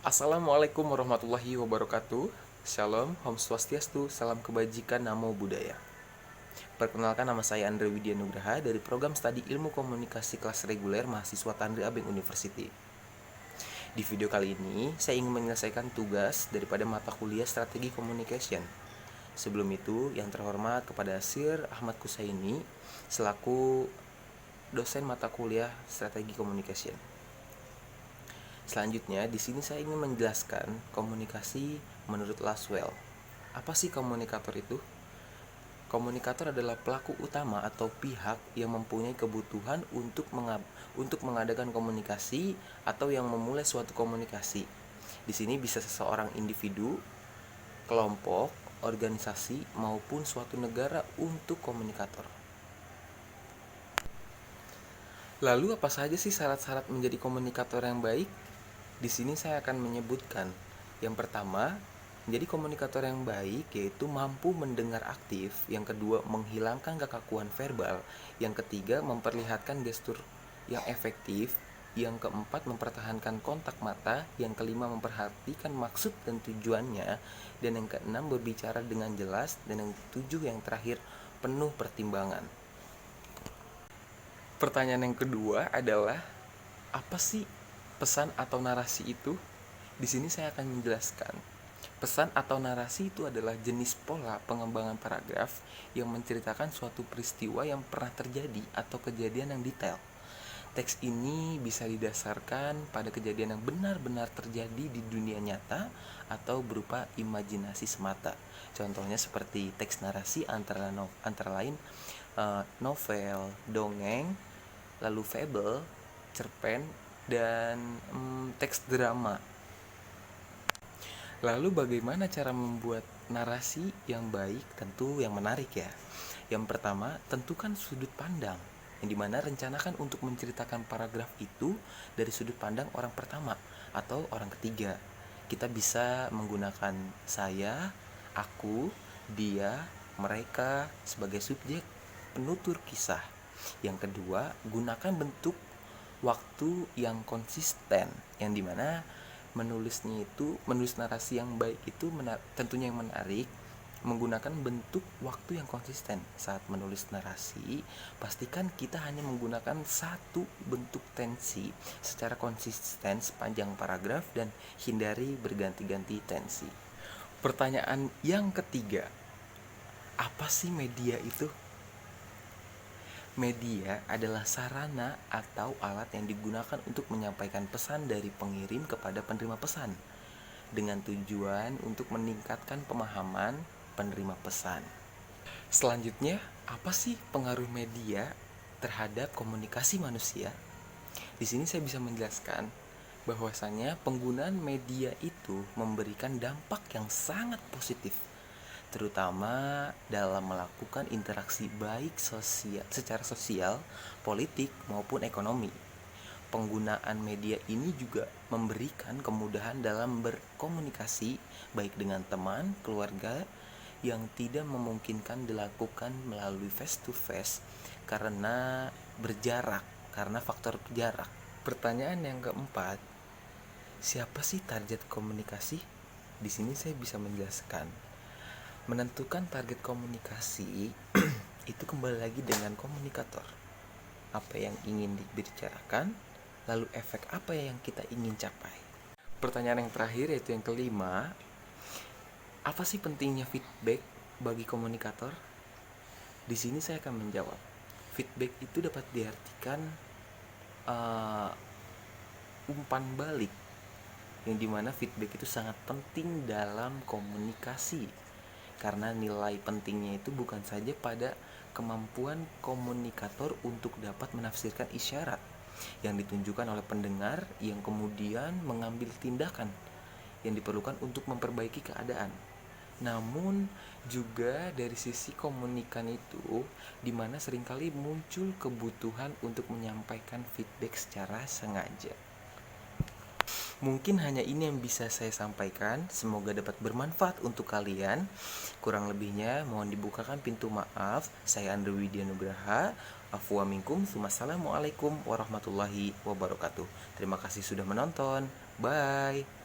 Assalamualaikum warahmatullahi wabarakatuh. Shalom, Om Swastiastu, salam kebajikan, Namo Buddhaya. Perkenalkan, nama saya Andre Widya Nugraha dari program studi ilmu komunikasi kelas reguler mahasiswa Tandri Abeng University. Di video kali ini, saya ingin menyelesaikan tugas daripada mata kuliah strategi communication. Sebelum itu, yang terhormat kepada Sir Ahmad Kusaini selaku dosen mata kuliah strategi communication. Selanjutnya, di sini saya ingin menjelaskan komunikasi menurut Laswell. Apa sih komunikator itu? Komunikator adalah pelaku utama atau pihak yang mempunyai kebutuhan untuk mengadakan komunikasi atau yang memulai suatu komunikasi. Di sini bisa seseorang individu, kelompok, organisasi, maupun suatu negara untuk komunikator. Lalu apa saja sih syarat-syarat menjadi komunikator yang baik? Di sini saya akan menyebutkan. Yang pertama, menjadi komunikator yang baik yaitu mampu mendengar aktif. Yang kedua, menghilangkan kekakuan verbal. Yang ketiga, memperlihatkan gestur yang efektif. Yang keempat, mempertahankan kontak mata. Yang kelima, memperhatikan maksud dan tujuannya. Dan yang keenam, berbicara dengan jelas. Dan yang ketujuh, yang terakhir, penuh pertimbangan. Pertanyaan yang kedua adalah, apa sih pesan atau narasi itu? Di sini saya akan menjelaskan. Pesan atau narasi itu adalah jenis pola pengembangan paragraf yang menceritakan suatu peristiwa yang pernah terjadi atau kejadian yang detail. Teks ini bisa didasarkan pada kejadian yang benar-benar terjadi di dunia nyata atau berupa imajinasi semata. Contohnya seperti teks narasi antara lain novel, dongeng, lalu fable, cerpen, dan teks drama. Lalu bagaimana cara membuat narasi yang baik? Tentu yang menarik ya. Yang pertama, tentukan sudut pandang, yang dimana rencanakan untuk menceritakan paragraf itu dari sudut pandang orang pertama atau orang ketiga. Kita bisa menggunakan saya, aku, dia, mereka sebagai subjek penutur kisah. Yang kedua, gunakan bentuk waktu yang konsisten, yang dimana menulis narasi yang baik itu tentunya yang menarik, menggunakan bentuk waktu yang konsisten. Saat menulis narasi, pastikan kita hanya menggunakan satu bentuk tensi secara konsisten sepanjang paragraf dan hindari berganti-ganti tensi. Pertanyaan yang ketiga, apa sih media itu? Media adalah sarana atau alat yang digunakan untuk menyampaikan pesan dari pengirim kepada penerima pesan dengan tujuan untuk meningkatkan pemahaman penerima pesan. Selanjutnya, apa sih pengaruh media terhadap komunikasi manusia? Di sini saya bisa menjelaskan bahwasanya penggunaan media itu memberikan dampak yang sangat positif, terutama dalam melakukan interaksi baik secara sosial, politik, maupun ekonomi. Penggunaan media ini juga memberikan kemudahan dalam berkomunikasi baik dengan teman, keluarga yang tidak memungkinkan dilakukan melalui face to face karena faktor jarak. Pertanyaan yang keempat, siapa sih target komunikasi? Di sini saya bisa menjelaskan. Menentukan target komunikasi itu kembali lagi dengan komunikator. Apa yang ingin dibicarakan, lalu efek apa yang kita ingin capai. Pertanyaan yang terakhir yaitu yang kelima, apa sih pentingnya feedback bagi komunikator? Di sini saya akan menjawab. Feedback itu dapat diartikan umpan balik, yang dimana feedback itu sangat penting dalam komunikasi. Karena nilai pentingnya itu bukan saja pada kemampuan komunikator untuk dapat menafsirkan isyarat yang ditunjukkan oleh pendengar yang kemudian mengambil tindakan yang diperlukan untuk memperbaiki keadaan, namun juga dari sisi komunikan itu, di mana seringkali muncul kebutuhan untuk menyampaikan feedback secara sengaja. Mungkin hanya ini yang bisa saya sampaikan. Semoga dapat bermanfaat untuk kalian. Kurang lebihnya mohon dibukakan pintu maaf. Saya Andre Widya Nugraha. Afwa minkum. Wassalamualaikum warahmatullahi wabarakatuh. Terima kasih sudah menonton. Bye.